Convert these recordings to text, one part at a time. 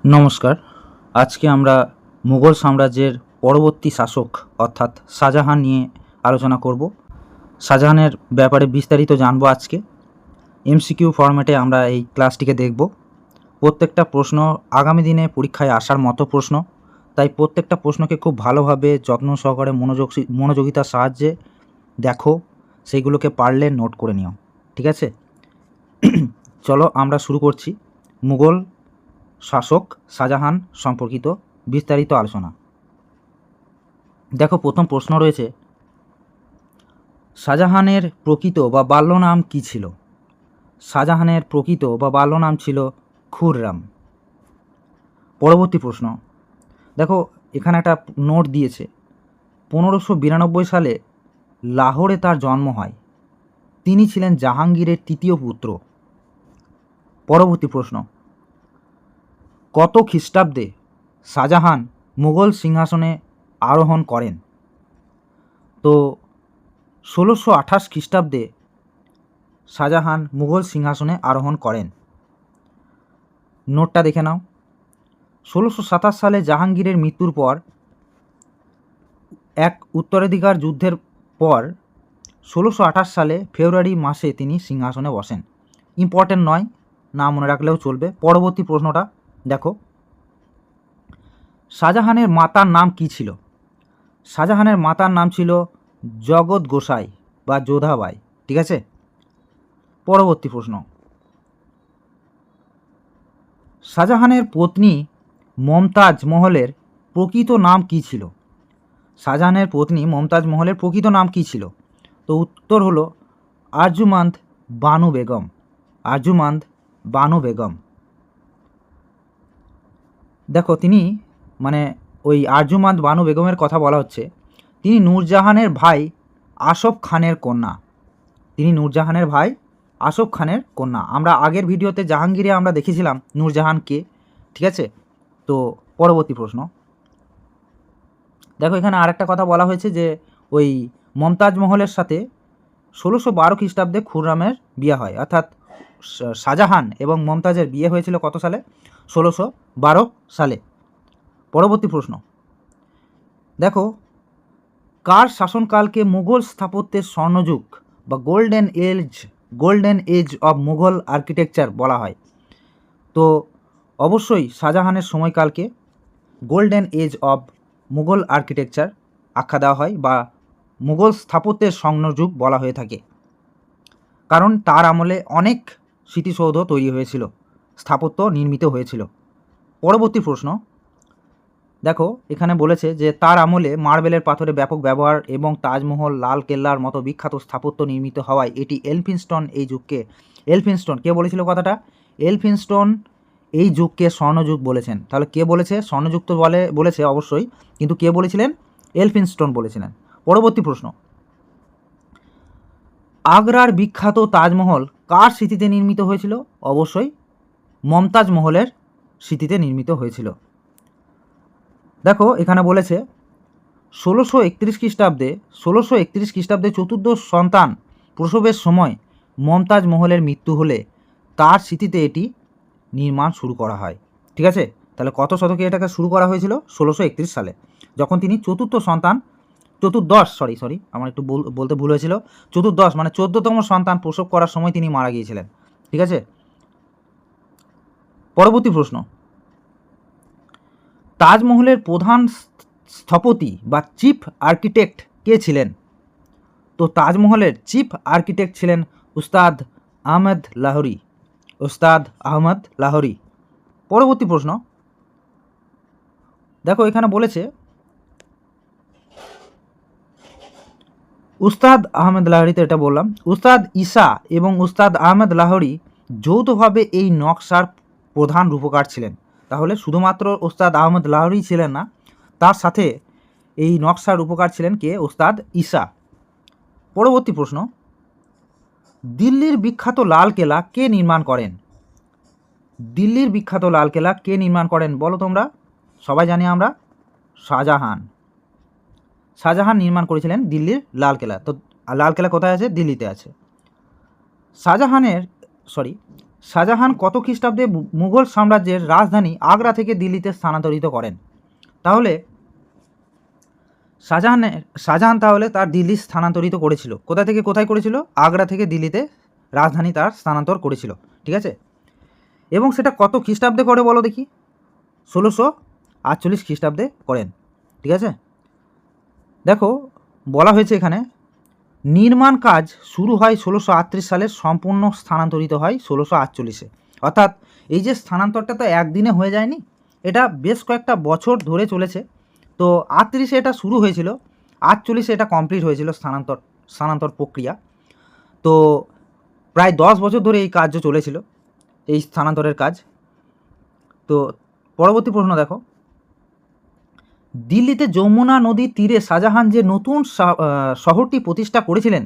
নমস্কার। আজকে আমরা মুঘল সাম্রাজ্যের পরবর্তী শাসক অর্থাৎ শাহজাহান নিয়ে আলোচনা করব। শাহজাহানের ব্যাপারে বিস্তারিত জানবো আজকে। এমসিকিউ ফরম্যাটে আমরা এই ক্লাসটিকে দেখব। প্রত্যেকটা প্রশ্ন আগামী দিনে পরীক্ষায় আসার মতো প্রশ্ন, তাই প্রত্যেকটা প্রশ্নকে খুব ভালোভাবে যত্ন সহকারে মনোযোগিতার সাহায্যে দেখো, সেইগুলোকে পারলে নোট করে নিও, ঠিক আছে? চলো আমরা শুরু করছি মুঘল শাসক শাহজাহান সম্পর্কিত বিস্তারিত আলোচনা। দেখো, প্রথম প্রশ্ন রয়েছে, শাহজাহানের প্রকৃত বা বাল্য নাম কী ছিল? শাহজাহানের প্রকৃত বা বাল্য নাম ছিল খুররাম। পরবর্তী প্রশ্ন, দেখো এখানে একটা নোট দিয়েছে, 1592 সালে লাহোরে তার জন্ম হয়। তিনি ছিলেন জাহাঙ্গীরের তৃতীয় পুত্র। পরবর্তী প্রশ্ন, কত খ্রিস্টাব্দে শাহজাহান মুঘল সিংহাসনে আরোহণ করেন? তো 1628 খ্রিস্টাব্দে শাহজাহান মুঘল সিংহাসনে আরোহণ করেন। নোটটা দেখে নাও। 1627 সালে জাহাঙ্গীরের মৃত্যুর পর এক উত্তরাধিকার যুদ্ধের পর 1628 সালে ফেব্রুয়ারি মাসে তিনি সিংহাসনে বসেন। ইম্পর্টেন্ট নয়, না মনে রাখলেও চলবে। পরবর্তী প্রশ্নটা দেখো, শাহজাহানের মাতার নাম কী ছিল? শাহজাহানের মাতার নাম ছিল জগৎ গোসাই বা যোধাবাই, ঠিক আছে? পরবর্তী প্রশ্ন, শাহজাহানের পত্নী মমতাজ মহলের প্রকৃত নাম কী ছিল? শাহজাহানের পত্নী মমতাজ মহলের প্রকৃত নাম কী ছিল? তো উত্তর হলো আরজুমান্দ বানু বেগম। আরজুমান্দ বানু বেগম। দেখো, তিনি ওই আরজুমান্দ বানু বেগমের কথা বলা হচ্ছে, তিনি নূরজাহানের ভাই আসফ খানের কন্যা। তিনি নূরজাহানের ভাই আসফ খানের কন্যা। আমরা আগের ভিডিওতে জাহাঙ্গীরে আমরা দেখেছিলাম নূরজাহানকে, ঠিক আছে? তো পরবর্তী প্রশ্ন, দেখো এখানে আরেকটা কথা বলা হয়েছে যে ওই মমতাজ মহলের সাথে 1612 খ্রিস্টাব্দে খুররামের বিয়ে হয়, অর্থাৎ শাহজাহান এবং মমতাজের বিয়ে হয়েছিল কত সালে? 1612 সালে। পরবর্তী প্রশ্ন, দেখো কার শাসনকালকে মুঘল স্থাপত্যের স্বর্ণযুগ বা golden age of Mughal architecture বলা হয়? তো অবশ্যই শাহজাহানের সময়কালকে golden age of Mughal architecture আখ্যা দেওয়া হয় বা মুঘল স্থাপত্যের স্বর্ণযুগ বলা হয়ে থাকে, কারণ তার আমলে অনেক স্মৃতিসৌধ তৈরি হয়েছিল, স্থাপত্য নির্মিত হয়েছিল। পরবর্তী প্রশ্ন, দেখো এখানে বলেছে যে তার আমলে মার্বেলের পাথরে ব্যাপক ব্যবহার এবং তাজমহল, লাল কেল্লার মতো বিখ্যাত স্থাপত্য নির্মিত হওয়ায় এটি এলফিনস্টোন এই যুগকে, এলফিনস্টোন কে বলেছিল কথাটা? এলফিনস্টোন এই যুগকে স্বর্ণযুগ বলেছেন। তাহলে কে বলেছে? স্বর্ণযুগ তো বলেছে অবশ্যই, কিন্তু কে বলেছিলেন? এলফিনস্টোন বলেছিলেন। পরবর্তী প্রশ্ন, আগ্রার বিখ্যাত তাজমহল কার স্মৃতিতে নির্মিত হয়েছিল? অবশ্যই মমতাজ মহলের স্মৃতিতে নির্মিত হয়েছিল। দেখো এখানে বলেছে 1631 খ্রিস্টাব্দে চতুর্দশ সন্তান প্রসবের সময় মমতাজ মহলের মৃত্যু হলে তার স্মৃতিতে এটি নির্মাণ শুরু করা হয়, ঠিক আছে? তাহলে কত শতকে এটাকে শুরু করা হয়েছিল? 1631 সালে, যখন তিনি আমার একটু বলতে ভুল হয়েছিল। 14তম সন্তান প্রসব করার সময় তিনি মারা গিয়েছিলেন, ঠিক আছে? পরবর্তী প্রশ্ন, তাজমহলের প্রধান স্থপতি বা চিফ আর্কিটেক্ট কে ছিলেন? তো তাজমহলের চিফ আর্কিটেক্ট ছিলেন উস্তাদ আহমদ লাহোরি। পরবর্তী প্রশ্ন, দেখো এখানে বলেছে উস্তাদ আহমেদ লাহোরিতে এটা বললাম, উস্তাদ ঈসা এবং উস্তাদ আহমেদ লাহোরি যৌথভাবে এই নকশার প্রধান রূপকার ছিলেন। তাহলে শুধুমাত্র উস্তাদ আহমেদ লাহোরি ছিলেন না, তার সাথে এই নকশার রূপকার ছিলেন কে? উস্তাদ ঈসা। পরবর্তী প্রশ্ন, দিল্লির বিখ্যাত লাল কেল্লা কে নির্মাণ করেন? দিল্লির বিখ্যাত লাল কেল্লা কে নির্মাণ করেন বলো তোমরা? সবাই জানি আমরা, শাহজাহান। শাহজাহান নির্মাণ করেছিলেন দিল্লির লাল কেল্লা। তো লাল কেল্লা কোথায় আছে? দিল্লিতে আছে। শাহজাহান কত খ্রিস্টাব্দে মুঘল সাম্রাজ্যের রাজধানী আগ্রা থেকে দিল্লিতে স্থানান্তরিত করেন? তাহলে শাহজাহান তাহলে তার দিল্লি স্থানান্তরিত করেছিল। কোথা থেকে কোথায় করেছিল? আগ্রা থেকে দিল্লিতে রাজধানী তার স্থানান্তর করেছিল, ঠিক আছে। এবং সেটা কত খ্রিস্টাব্দে করে বলো দেখি? 1648 খ্রিস্টাব্দে করেন, ঠিক আছে। দেখো বলা হয়েছে এখানে নির্মাণ কাজ শুরু হয় 1638 সালে, সম্পূর্ণ স্থানান্তরিত হয় 1648-এ। অর্থাৎ এই যে স্থানান্তরটা তো একদিনে হয়ে যায়নি, এটা বেশ কয়েকটা বছর ধরে চলেছে। তো 38-এ এটা শুরু হয়েছিল, 48-এ এটা কমপ্লিট হয়েছিল স্থানান্তর প্রক্রিয়া। তো প্রায় 10 বছর ধরে এই কার্য চলেছিল, এই স্থানান্তরের কাজ। তো পরবর্তী প্রশ্ন দেখো, দিল্লিতে যমুনা নদীর তীরে শাহজাহান যে নতুন শহরটি প্রতিষ্ঠা করেছিলেন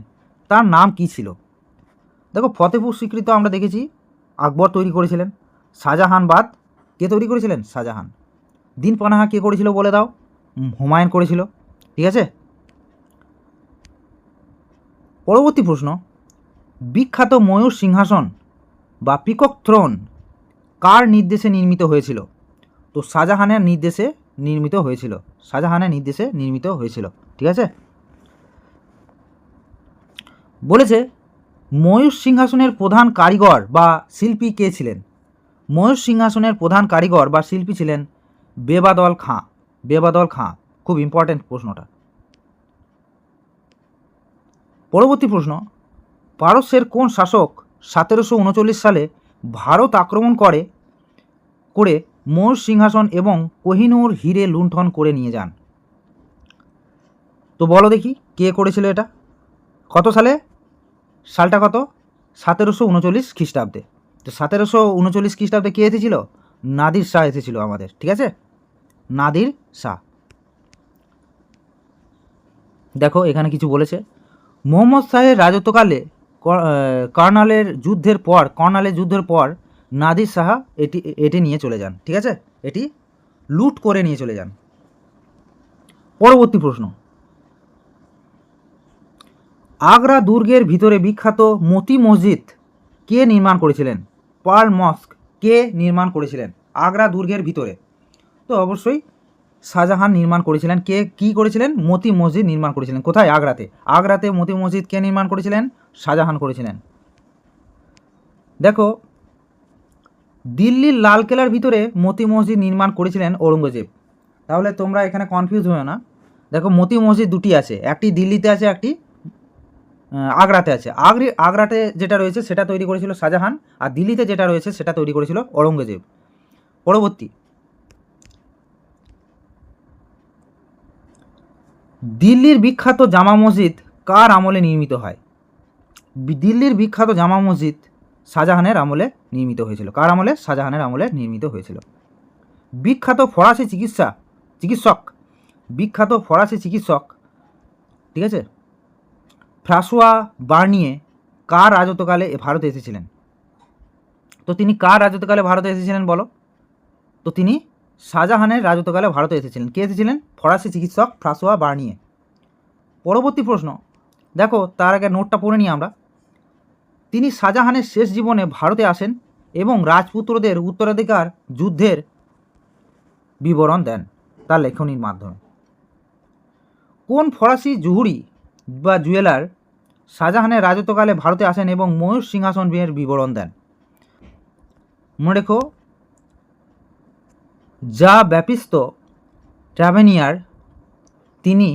তার নাম কি ছিল? দেখো ফতেপুর সিক্রি তো আমরা দেখেছি আকবর তৈরি করেছিলেন। শাহজাহানবাদ কে তৈরি করেছিলেন? শাহজাহান। দিন পানাহা কে করেছিল বলে দাও? হুমায়ুন করেছিল, ঠিক আছে। পরবর্তী প্রশ্ন, বিখ্যাত ময়ূর সিংহাসন বা পিকক থ্রোন কার নির্দেশে নির্মিত হয়েছিল? তো শাহজাহানের নির্দেশে নির্মিত হয়েছিল, শাহজাহানের নির্দেশে নির্মিত হয়েছিল, ঠিক আছে। বলেছে ময়ূর সিংহাসনের প্রধান কারিগর বা শিল্পী কে ছিলেন? ময়ূর সিংহাসনের প্রধান কারিগর বা শিল্পী ছিলেন বেবাদল খাঁ। বেবাদল খাঁ, খুব ইম্পর্টেন্ট প্রশ্নটা। পরবর্তী প্রশ্ন, পারস্যের কোন শাসক 1739 সালে ভারত আক্রমণ করে ময়ূর সিংহাসন এবং কোহিনূর হিরে লুণ্ঠন করে নিয়ে যান? তো বলো দেখি কে করেছিল এটা? কত সালে? সালটা কত? 1739 খ্রিস্টাব্দে। তো 1739 খ্রিস্টাব্দে কে এসেছিল? নাদির শাহ এসেছিল আমাদের, ঠিক আছে, নাদির শাহ। দেখো এখানে কিছু বলেছে, মোহাম্মদ শাহের রাজত্বকালে কর্নালের যুদ্ধের পর নাদির শাহ এটি নিয়ে চলে যান, ঠিক আছে, এটি লুট করে নিয়ে চলে যান। পরবর্তী প্রশ্ন, আগ্রা দুর্গের ভিতরে বিখ্যাত মতি মসজিদ কে নির্মাণ করেছিলেন? পার্ল মস্ক কে নির্মাণ করেছিলেন আগ্রা দুর্গের ভিতরে? তো অবশ্যই শাহজাহান নির্মাণ করেছিলেন। কে কি করেছিলেন? মতি মসজিদ নির্মাণ করেছিলেন। কোথায়? আগ্রাতে। আগ্রাতে মতি মসজিদ কে নির্মাণ করেছিলেন? শাহজাহান করেছিলেন। দেখো দিল্লির লালকেল্লার ভিতরে মতি মসজিদ নির্মাণ করেছিলেন ঔরঙ্গজেব। তাহলে তোমরা এখানে কনফিউজ হও না। দেখো মতি মসজিদ দুটি আছে, একটি দিল্লিতে আছে, একটি আগ্রাতে আছে। আগ্রাতে যেটা রয়েছে সেটা তৈরি করেছিল শাহজাহান, আর দিল্লিতে যেটা রয়েছে সেটা তৈরি করেছিল ঔরঙ্গজেব। পরবর্তী, দিল্লির বিখ্যাত জামা মসজিদ কার আমলে নির্মিত হয়? দিল্লির বিখ্যাত জামা মসজিদ শাহজাহানের আমলে নির্মিত হয়েছিল। কার আমলে? শাহজাহানের আমলে নির্মিত হয়েছিল। বিখ্যাত ফরাসি চিকিৎসক, ঠিক আছে, ফ্রাঁসোয়া বার্নিয়ে কার রাজত্বকালে ভারতে এসেছিলেন? তো তিনি কার রাজত্বকালে ভারতে এসেছিলেন বলো? তো তিনি শাহজাহানের রাজত্বকালে ভারতে এসেছিলেন। কে এসেছিলেন? ফরাসি চিকিৎসক ফ্রাঁসোয়া বার্নিয়ে। পরবর্তী প্রশ্ন, দেখো তার আগে নোটটা পড়ে নিই আমরা। তিনি শাহজাহানের শেষ জীবনে ভারতে আসেন এবং রাজপুত্রদের উত্তরাধিকার যুদ্ধের বিবরণ দেন তার লেখনীর মাধ্যমে। কোন ফরাসি জুহুরি বা জুয়েলার শাহজাহানের রাজত্বকালে ভারতে আসেন এবং ময়ূর সিংহাসন বিয়ের বিবরণ দেন? মনে রেখো, জা ব্যাপিস্ত ট্রাভেনিয়ার তিনি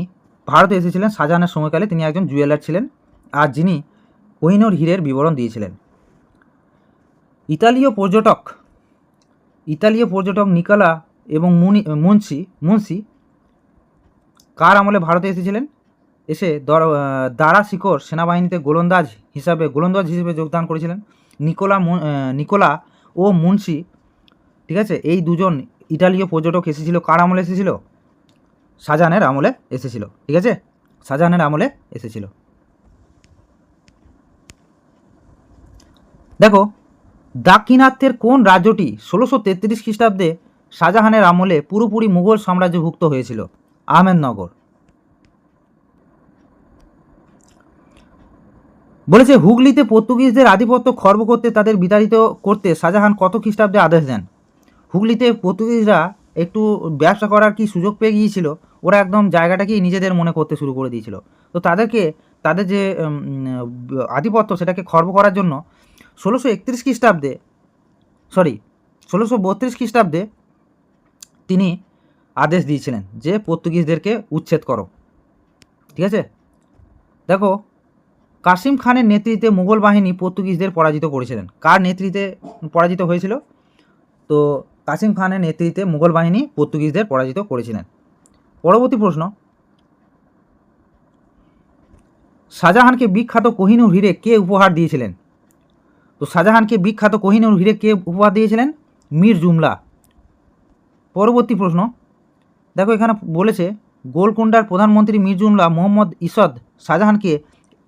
ভারতে এসেছিলেন শাহজাহানের সময়কালে। তিনি একজন জুয়েলার ছিলেন, আর যিনি কোহিনূর হীরের বিবরণ দিয়েছিলেন। ইতালীয় পর্যটক নিকোলা এবং মুন্সি কার আমলে ভারতে এসেছিলেন? এসে দারা শিকর সেনাবাহিনীতে গোলন্দাজ হিসেবে যোগদান করেছিলেন। নিকোলা ও মুন্সি, ঠিক আছে, এই দুজন ইতালীয় পর্যটক এসেছিল। কার আমলে এসেছিল? শাহজাহানের আমলে এসেছিল, ঠিক আছে, শাহজাহানের আমলে এসেছিল। দেখো দাক্ষিণাত্যের কোন রাজ্যটি 1633 খ্রিস্টাব্দে শাহজাহানের আমলে পুরোপুরি মুঘল সাম্রাজ্যভুক্ত হয়েছিল? আহমেদনগর। বলেছে হুগলিতে পর্তুগিজদের আধিপত্য খর্ব করতে তাদের বিতাড়িত করতে শাহজাহান কত খ্রিস্টাব্দে আদেশ দেন? হুগলিতে পর্তুগিজরা একটু ব্যবসা করার কি সুযোগ পেয়ে গিয়েছিল, ওরা একদম জায়গাটাকেই নিজেদের মনে করতে শুরু করে দিয়েছিল। তো তাদেরকে তাদের যে আধিপত্য সেটাকে খর্ব করার জন্য 1631 খ্রিস্টাব্দে, সরি 1632 খ্রিস্টাব্দে তিনি আদেশ দিয়েছিলেন যে পর্তুগিজদেরকে উচ্ছেদ করো। ঠিক আছে, দেখো কাসিম খানের নেতৃত্বে মুঘল বাহিনী পর্তুগিজদের পরাজিত করেছিলেন। কার নেতৃত্বে পরাজিত হয়েছিল? তো কাসিম খানের নেতৃত্বে মুঘল বাহিনী পর্তুগিজদের পরাজিত করেছিলেন। পরবর্তী প্রশ্ন, শাহজাহানকে বিখ্যাত কোহিনূর হিরে কে উপহার দিয়েছিলেন? তো শাহজাহানকে বিখ্যাত কোহিনূর হিরে কে উপহার দিয়েছিলেন? মীর জুমলা। পরবর্তী প্রশ্ন, দেখো এখানে বলেছে গোলকুন্ডার প্রধানমন্ত্রী মীর জুমলা মোহাম্মদ ইসদ শাহজাহানকে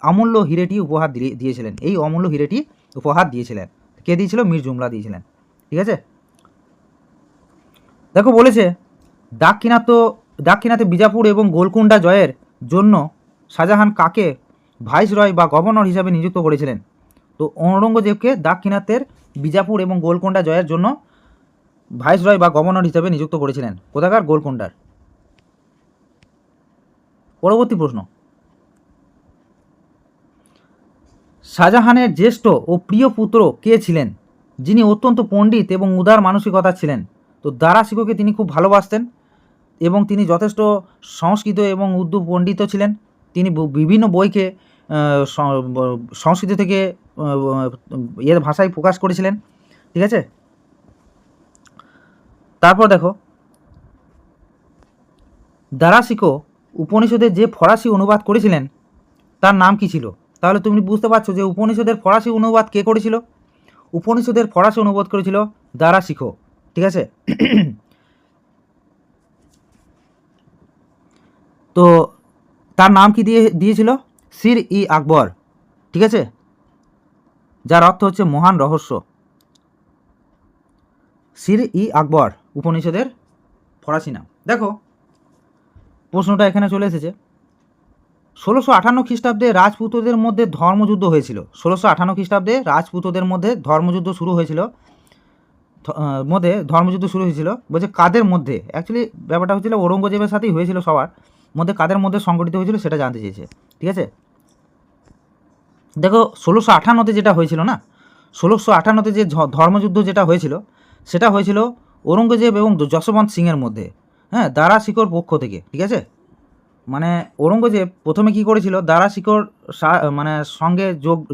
অমূল্য হিরেটি উপহার দিয়েছিলেন। এই অমূল্য হিরেটি উপহার দিয়েছিলেন কে দিয়েছিল? মীর জুমলা দিয়েছিলেন। ঠিক আছে, দেখো বলেছে দাক্ষিণাত্যে বিজাপুর এবং গোলকুন্ডা জয়ের জন্য শাহজাহান কাকে ভাইসরয় বা গভর্নর হিসাবে নিযুক্ত করেছিলেন? তো ঔরঙ্গজেবকে দাক্ষিণাত্যের বিজাপুর এবং গোলকুন্ডা জয়ের জন্য ভাইসরয় বা গভর্নর হিসাবে নিযুক্ত করেছিলেন। কোথাকার? গোলকুন্ডার। পরবর্তী প্রশ্ন, শাহজাহানের জ্যেষ্ঠ ও প্রিয় পুত্র কে ছিলেন যিনি অত্যন্ত পণ্ডিত এবং উদার মানসিকতার ছিলেন? তো দারা শিখোকে তিনি খুব ভালোবাসতেন এবং তিনি যথেষ্ট সংস্কৃত এবং উর্দু পণ্ডিত ছিলেন। তিনি বিভিন্ন বইকে সংস্কৃত থেকে এর ভাষায় প্রকাশ করেছিলেন। ঠিক আছে, তারপর দেখো দারা শিখো উপনিষদের যে ফরাসি অনুবাদ করেছিলেন তার নাম কি ছিল? তাহলে তুমি বুঝতে পারছো যে উপনিষদের ফরাসি অনুবাদ কে করেছিল? উপনিষদের ফরাসি অনুবাদ করেছিল দারা শিখো। ঠিক আছে, তো তার নাম কি দিয়েছিল? সির ই আকবর। ঠিক আছে, যার অর্থ হচ্ছে মহান রহস্য। সির ই আকবর উপনিষদের ফরাসি নাম। দেখো প্রশ্নটা এখানে চলে এসেছে, 1658 খ্রিস্টাব্দে রাজপুতদের মধ্যে ধর্মযুদ্ধ হয়েছিল। 1658 খ্রিস্টাব্দে রাজপুতদের মধ্যে ধর্মযুদ্ধ শুরু হয়েছিল। বলছে কাদের মধ্যে? অ্যাকচুয়ালি ব্যাপারটা হচ্ছিল ঔরঙ্গজেবের সাথেই হয়েছিল, সবার মধ্যে কাদের মধ্যে সংগঠিত হয়েছিল সেটা জানতে চেয়েছে। ঠিক আছে, দেখো 1658-তে যেটা হয়েছিল না, 1658-তে যে ধর্মযুদ্ধ যেটা হয়েছিল সেটা হয়েছিল ঔরঙ্গজেব এবং যশবন্ত সিংয়ের মধ্যে, হ্যাঁ, দারা শিকোর পক্ষ থেকে। ঠিক আছে, মানে ঔরঙ্গজেব প্রথমে কি করেছিল, দারা শিকোর মানে সঙ্গে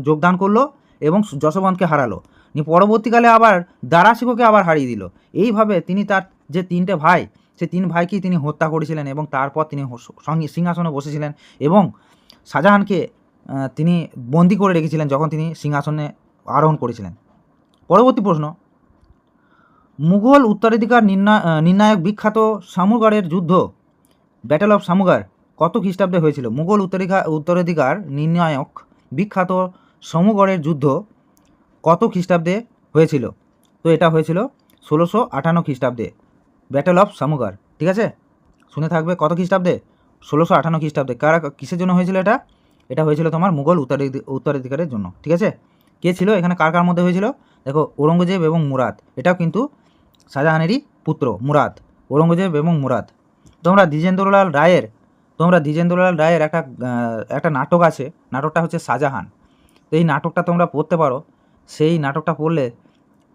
যোগদান করলো এবং যশবন্তকে হারালো, পরবর্তীকালে আবার দারা শিকোকে আবার হারিয়ে দিল। এইভাবে তিনি তার যে তিনটে ভাই, সে তিন ভাইকেই তিনি হত্যা করেছিলেন এবং তারপর তিনি সিংহাসনে বসেছিলেন এবং শাহজাহানকে তিনি বন্দি করে রেখেছিলেন যখন তিনি সিংহাসনে আরোহণ করেছিলেন। পরবর্তী প্রশ্ন, মুঘল উত্তরাধিকার নির্ণায়ক বিখ্যাত সামুগড়ের যুদ্ধ ব্যাটেল অফ সামুগড় কত খ্রিস্টাব্দে হয়েছিল? মুঘল উত্তরাধিকার নির্ণায়ক বিখ্যাত সামুগড়ের যুদ্ধ কত খ্রিস্টাব্দে হয়েছিল? তো এটা হয়েছিল 1658 খ্রিস্টাব্দে, ব্যাটেল অফ সামুগড়। ঠিক আছে, শুনে থাকবে কত খ্রিস্টাব্দে? 1658 খ্রিস্টাব্দে। কিসের জন্য হয়েছিল এটা? এটা হয়েছিল তোমার মুঘল উত্তরাধিকারের জন্য। ঠিক আছে, কে ছিল এখানে, কার কার মধ্যে হয়েছিল? দেখো ঔরঙ্গজেব এবং মুরাদ, এটাও কিন্তু শাহজাহানেরই পুত্র মুরাদ, ঔরঙ্গজেব এবং মুরাদ। তোমরা দ্বিজেন্দ্রলাল রায়ের একটা নাটক আছে, নাটকটা হচ্ছে শাহজাহান। তো এই নাটকটা তোমরা পড়তে পারো। সেই নাটকটা পড়লে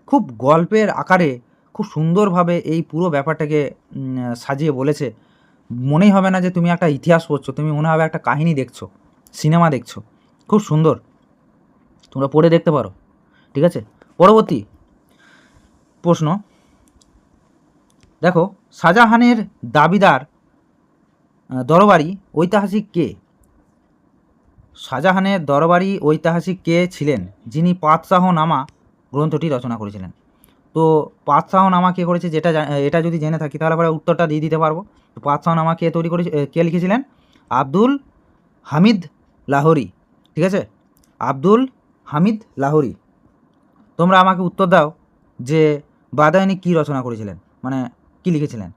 খুব গল্পের আকারে খুব সুন্দরভাবে এই পুরো ব্যাপারটাকে সাজিয়ে বলেছে। মনেই হবে না যে তুমি একটা ইতিহাস পড়ছো, তুমি মনে হবে একটা কাহিনী দেখছো, সিনেমা দেখছো। খুব সুন্দর, তোমরা পড়ে দেখতে পারো। ঠিক আছে, পরবর্তী প্রশ্ন, দেখো শাহজাহানের দাবিদার দরবারি ঐতিহাসিক কে? শাহজাহানের দরবারি ঐতিহাসিক কে ছিলেন যিনি পাতশাহনামা গ্রন্থটি রচনা করেছিলেন? তো পাতশাহনামা কে করেছে, এটা যদি জেনে থাকি তাহলে পরে উত্তরটা দিয়ে দিতে পারবো। তো পাতশাহনামা কে তৈরি করেছে, কে লিখেছিলেন? আব্দুল হামিদ লাহোরি। ঠিক আছে, আব্দুল হামিদ লাহোরি। তোমরা আমাকে উত্তর দাও যে বাদায়নী কী রচনা করেছিলেন, মানে কি লিখেছিলেন?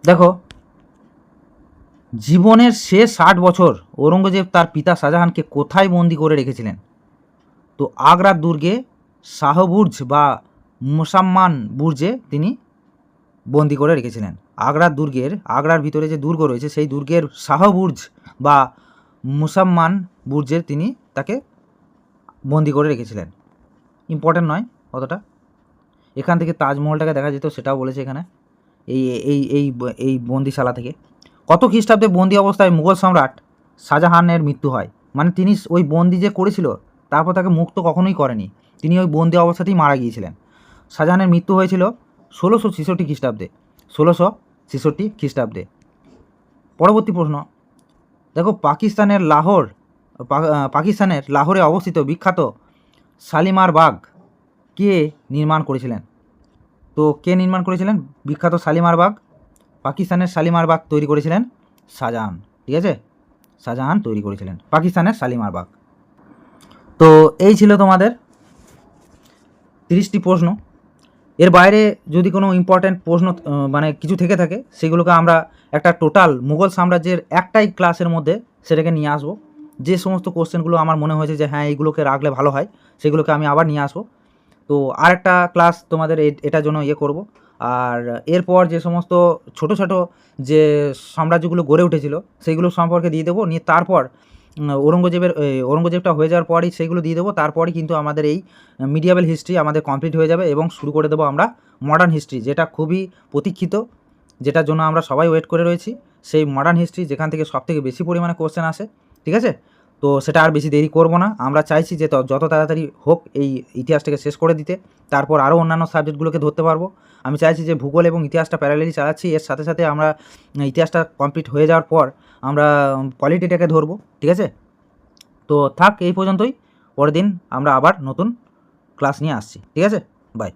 দেখো জীবনের শেষ 60 বছর ঔরঙ্গজেব তার পিতা শাহজাহানকে কোথায় বন্দি করে রেখেছিলেন? তো আগ্রার দুর্গে শাহবুর্জ বা মুসাম্মান বুর্জে তিনি বন্দি করে রেখেছিলেন। আগ্রার ভিতরে যে দুর্গ রয়েছে সেই দুর্গের শাহবুর্জ বা মুসাম্মান বুর্জে তিনি তাকে বন্দি করে রেখেছিলেন। ইম্পর্টেন্ট নয় অতটা। এখান থেকে তাজমহলটাকে দেখা যেত, সেটাও বলেছে এখানে, এই এই এই এই বন্দিশালা থেকে। কত খ্রিস্টাব্দে বন্দি অবস্থায় মুঘল সম্রাট শাহজাহানের মৃত্যু হয়? মানে তিনি ওই বন্দি যে করেছিল তারপর তাকে মুক্ত কখনোই করেনি, তিনি ওই বন্দি অবস্থাতেই মারা গিয়েছিলেন। শাহজাহানের মৃত্যু হয়েছিল 1666 খ্রিস্টাব্দে। 1666 খ্রিস্টাব্দে। পরবর্তী প্রশ্ন দেখো, পাকিস্তানের লাহোরে অবস্থিত বিখ্যাত শালিমার বাগ কে নির্মাণ করেছিলেন? তো কে নির্মাণ করেছিলেন বিখ্যাত শালিমার বাগ? পাকিস্তানের শালিমার বাগ তৈরি করেছিলেন শাহজাহান। ঠিক আছে, শাহজাহান তৈরি করেছিলেন পাকিস্তানের শালিমার বাগ। তো এই ছিল তোমাদের 30টি প্রশ্ন। এর বাইরে যদি কোনো ইম্পর্ট্যান্ট প্রশ্ন মানে কিছু থেকে থাকে সেগুলোকে আমরা একটা টোটাল মুঘল সাম্রাজ্যের একটাই ক্লাসের মধ্যে সেটাকে নিয়ে আসবো। যে সমস্ত কোশ্চেনগুলো আমার মনে হয়েছে যে হ্যাঁ এইগুলোকে রাখলে ভালো হয় সেগুলোকে আমি আবার নিয়ে আসবো। তো আরেকটা ক্লাস তোমাদের এটার জন্য করব। আর এরপর যে সমস্ত ছোট ছোট যে সাম্রাজ্যগুলো গড়ে উঠেছিল সেইগুলো সম্পর্কে দিয়ে দেবো, নিয়ে তারপর ঔরঙ্গজেবটা হয়ে যাওয়ার পরই সেইগুলো দিয়ে দেবো। তারপরই কিন্তু আমাদের এই মিডিয়াবেল হিস্ট্রি আমাদের কমপ্লিট হয়ে যাবে এবং শুরু করে দেবো আমরা মডার্ন হিস্ট্রি, যেটা খুবই প্রতীক্ষিত, যেটার জন্য আমরা সবাই ওয়েট করে রয়েছি। সেই মডার্ন হিস্ট্রি যেখান থেকে সবথেকে বেশি পরিমাণে কোশ্চেন আসে। ঠিক আছে, তো সেটা আর বেশি দেরি করব না। আমরা চাইছি যে যত তাড়াতাড়ি হোক এই ইতিহাসটাকে শেষ করে দিতে, তারপর আরও অন্যান্য সাবজেক্টগুলোকে ধরতে পারবো। আমি চাইছি যে ভূগোল এবং ইতিহাসটা প্যারালালি চালাচ্ছি, এর সাথে সাথে আমরা ইতিহাসটা কমপ্লিট হয়ে যাওয়ার পর আমরা পলিটিটাকে ধরবো। ঠিক আছে, তো থাক এই পর্যন্তই। পরের দিন আমরা আবার নতুন ক্লাস নিয়ে আসছি। ঠিক আছে, বাই।